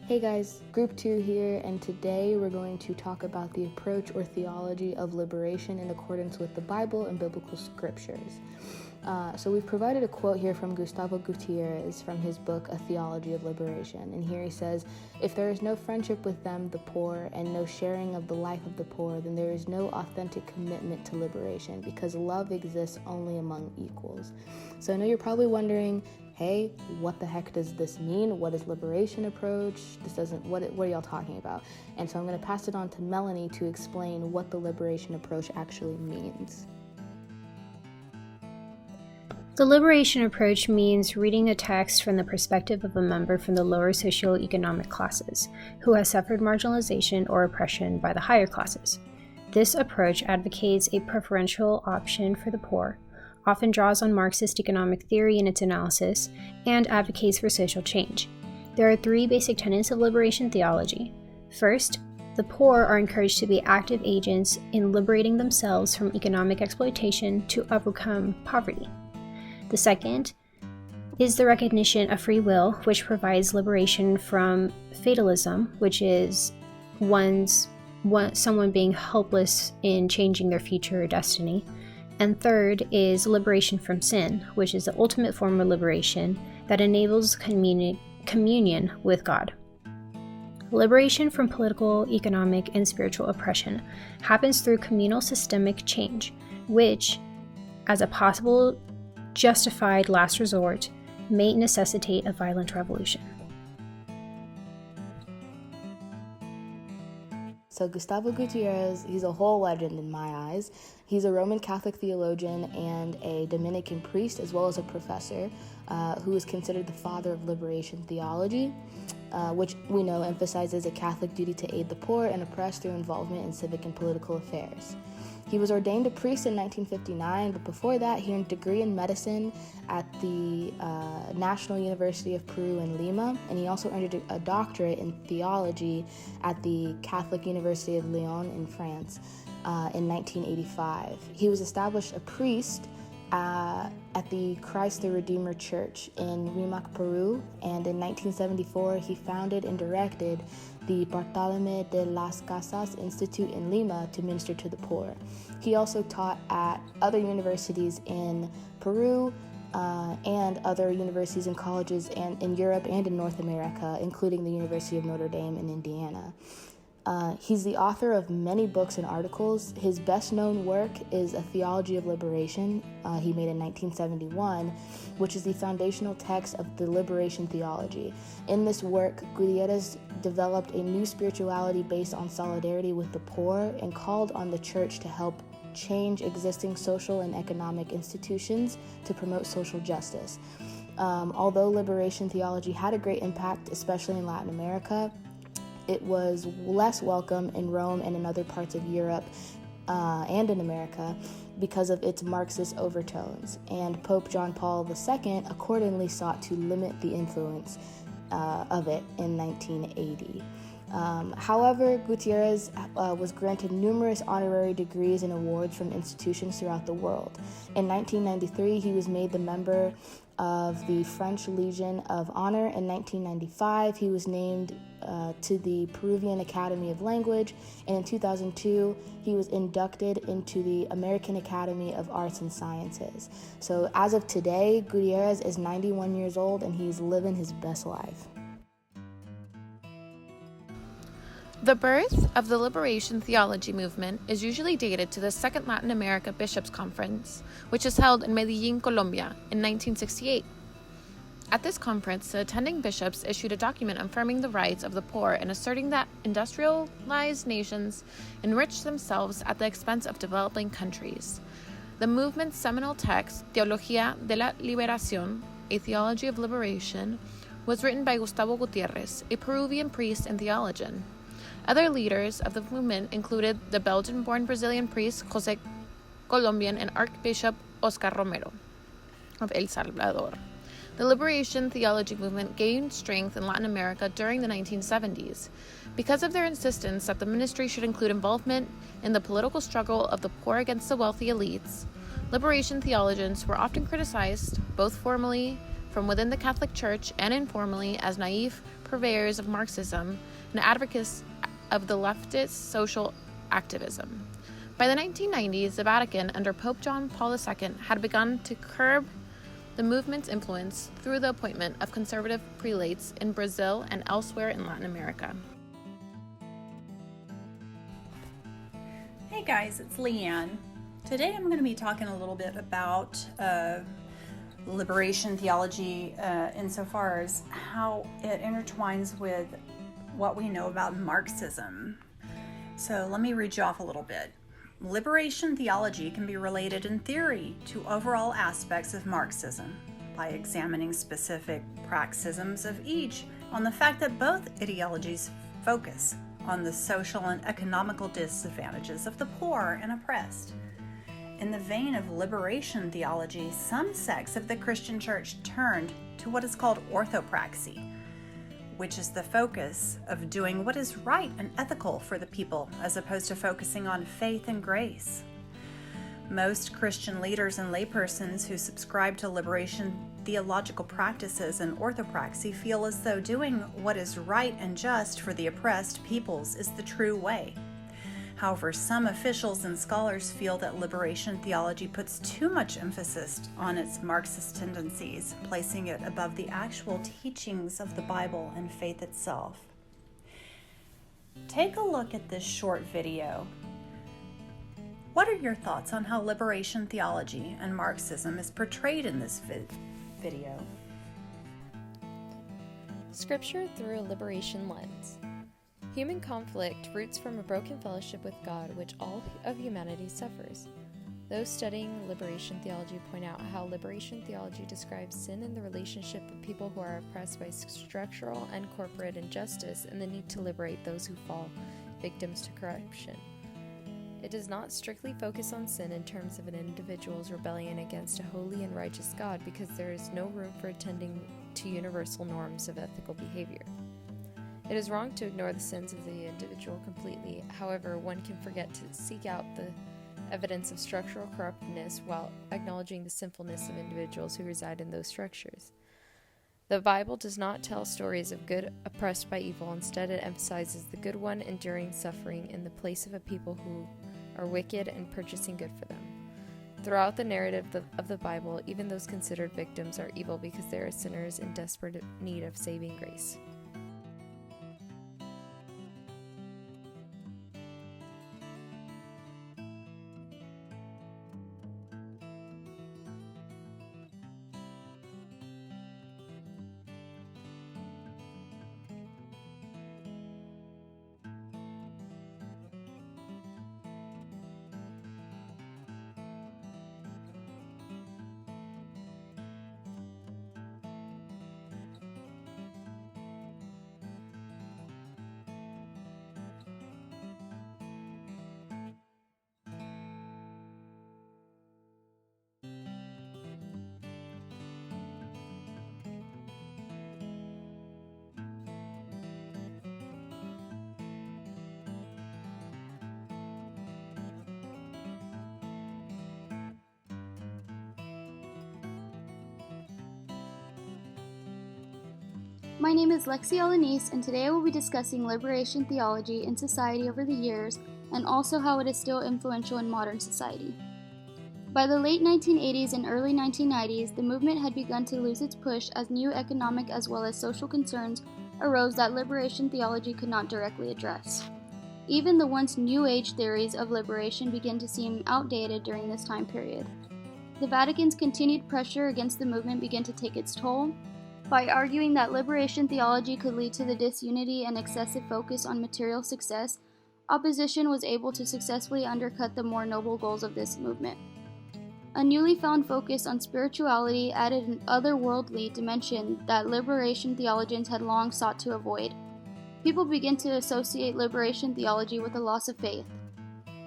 Hey guys, Group 2 here, and today we're going to talk about the approach or theology of liberation in accordance with the Bible and biblical scriptures. So we've provided a quote here from Gustavo Gutierrez from his book, A Theology of Liberation. And here he says, "If there is no friendship with them, the poor, and no sharing of the life of the poor, then there is no authentic commitment to liberation, because love exists only among equals." So I know you're probably wondering, hey, what the heck does this mean? What is liberation approach? What are y'all talking about? And so I'm going to pass it on to Melanie to explain what the liberation approach actually means. The liberation approach means reading a text from the perspective of a member from the lower socioeconomic classes, who has suffered marginalization or oppression by the higher classes. This approach advocates a preferential option for the poor, often draws on Marxist economic theory in its analysis, and advocates for social change. There are three basic tenets of liberation theology. First, the poor are encouraged to be active agents in liberating themselves from economic exploitation to overcome poverty. The second is the recognition of free will, which provides liberation from fatalism, which is someone being helpless in changing their future or destiny. And third is liberation from sin, which is the ultimate form of liberation that enables communion with God. Liberation from political, economic, and spiritual oppression happens through communal systemic change, which, as a possible justified last resort, may necessitate a violent revolution. So Gustavo Gutierrez, he's a whole legend in my eyes. He's a Roman Catholic theologian and a Dominican priest, as well as a professor, who is considered the father of liberation theology, which we know emphasizes a Catholic duty to aid the poor and oppressed through involvement in civic and political affairs. He was ordained a priest in 1959, but before that, he earned a degree in medicine at the National University of Peru in Lima, and he also earned a doctorate in theology at the Catholic University of Lyon in France in 1985. He was established a priest at the Christ the Redeemer Church in Rimac, Peru, and in 1974 he founded and directed the Bartolomé de las Casas Institute in Lima to minister to the poor. He also taught at other universities in Peru and other universities and colleges in Europe and in North America, including the University of Notre Dame in Indiana. He's the author of many books and articles. His best-known work is A Theology of Liberation, he made in 1971, which is the foundational text of the liberation theology. In this work, Gutierrez developed a new spirituality based on solidarity with the poor and called on the church to help change existing social and economic institutions to promote social justice. Although liberation theology had a great impact, especially in Latin America, it was less welcome in Rome and in other parts of Europe and in America because of its Marxist overtones, and Pope John Paul II accordingly sought to limit the influence of it in 1980. However, Gutierrez was granted numerous honorary degrees and awards from institutions throughout the world. In 1993, he was made the member of the French Legion of Honor. In 1995, he was named to the Peruvian Academy of Language, and in 2002, he was inducted into the American Academy of Arts and Sciences. So as of today, Gutierrez is 91 years old, and he's living his best life. The birth of the liberation theology movement is usually dated to the Second Latin America Bishops' Conference, which is held in Medellin, Colombia, in 1968. At this conference, the attending bishops issued a document affirming the rights of the poor and asserting that industrialized nations enrich themselves at the expense of developing countries. The movement's seminal text, Theología de la Liberación, A Theology of Liberation, was written by Gustavo Gutierrez, a Peruvian priest and theologian. Other leaders of the movement included the Belgian-born Brazilian priest José Colombian and Archbishop Oscar Romero of El Salvador. The liberation theology movement gained strength in Latin America during the 1970s. Because of their insistence that the ministry should include involvement in the political struggle of the poor against the wealthy elites, liberation theologians were often criticized, both formally from within the Catholic Church and informally, as naive, purveyors of Marxism and advocates of the leftist social activism. By the 1990s, the Vatican, under Pope John Paul II, had begun to curb the movement's influence through the appointment of conservative prelates in Brazil and elsewhere in Latin America. Hey guys, it's Leanne. Today I'm going to be talking a little bit about liberation theology insofar as how it intertwines with what we know about Marxism. So let me read you off a little bit. Liberation theology can be related in theory to overall aspects of Marxism by examining specific praxisms of each on the fact that both ideologies focus on the social and economical disadvantages of the poor and oppressed. In the vein of liberation theology, some sects of the Christian church turned to what is called orthopraxy, which is the focus of doing what is right and ethical for the people, as opposed to focusing on faith and grace. Most Christian leaders and laypersons who subscribe to liberation theological practices and orthopraxy feel as though doing what is right and just for the oppressed peoples is the true way. However, some officials and scholars feel that liberation theology puts too much emphasis on its Marxist tendencies, placing it above the actual teachings of the Bible and faith itself. Take a look at this short video. What are your thoughts on how liberation theology and Marxism is portrayed in this video? Scripture through a liberation lens. Human conflict roots from a broken fellowship with God, which all of humanity suffers. Those studying liberation theology point out how liberation theology describes sin in the relationship of people who are oppressed by structural and corporate injustice and the need to liberate those who fall victims to corruption. It does not strictly focus on sin in terms of an individual's rebellion against a holy and righteous God, because there is no room for attending to universal norms of ethical behavior. It is wrong to ignore the sins of the individual completely. However, one can forget to seek out the evidence of structural corruptness while acknowledging the sinfulness of individuals who reside in those structures. The Bible does not tell stories of good oppressed by evil. Instead, it emphasizes the good one enduring suffering in the place of a people who are wicked and purchasing good for them. Throughout the narrative of the Bible, even those considered victims are evil because they are sinners in desperate need of saving grace. My name is Lexi Alanis, and today I will be discussing liberation theology in society over the years, and also how it is still influential in modern society. By the late 1980s and early 1990s, the movement had begun to lose its push as new economic as well as social concerns arose that liberation theology could not directly address. Even the once New Age theories of liberation began to seem outdated during this time period. The Vatican's continued pressure against the movement began to take its toll, by arguing that liberation theology could lead to the disunity and excessive focus on material success. Opposition was able to successfully undercut the more noble goals of this movement. A newly found focus on spirituality added an otherworldly dimension that liberation theologians had long sought to avoid. People began to associate liberation theology with a loss of faith.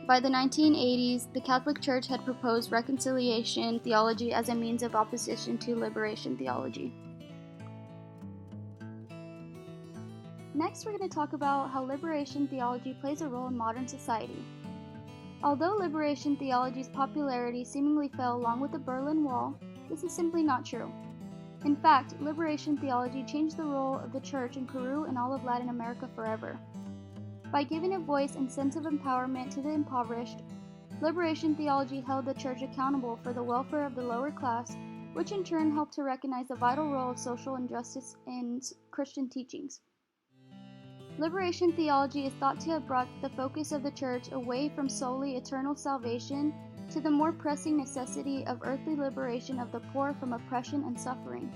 By the 1980s, the Catholic Church had proposed reconciliation theology as a means of opposition to liberation theology. Next, we're going to talk about how liberation theology plays a role in modern society. Although liberation theology's popularity seemingly fell along with the Berlin Wall, this is simply not true. In fact, liberation theology changed the role of the church in Peru and all of Latin America forever. By giving a voice and sense of empowerment to the impoverished, liberation theology held the church accountable for the welfare of the lower class, which in turn helped to recognize the vital role of social injustice in Christian teachings. Liberation theology is thought to have brought the focus of the church away from solely eternal salvation to the more pressing necessity of earthly liberation of the poor from oppression and suffering.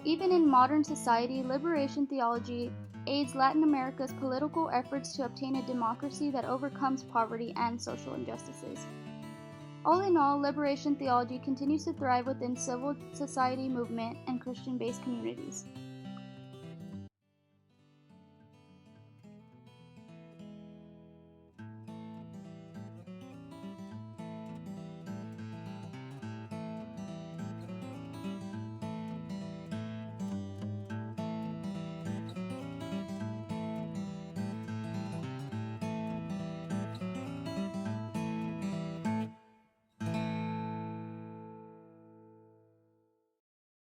Even in modern society, liberation theology aids Latin America's political efforts to obtain a democracy that overcomes poverty and social injustices. All in all, liberation theology continues to thrive within civil society movement and Christian-based communities.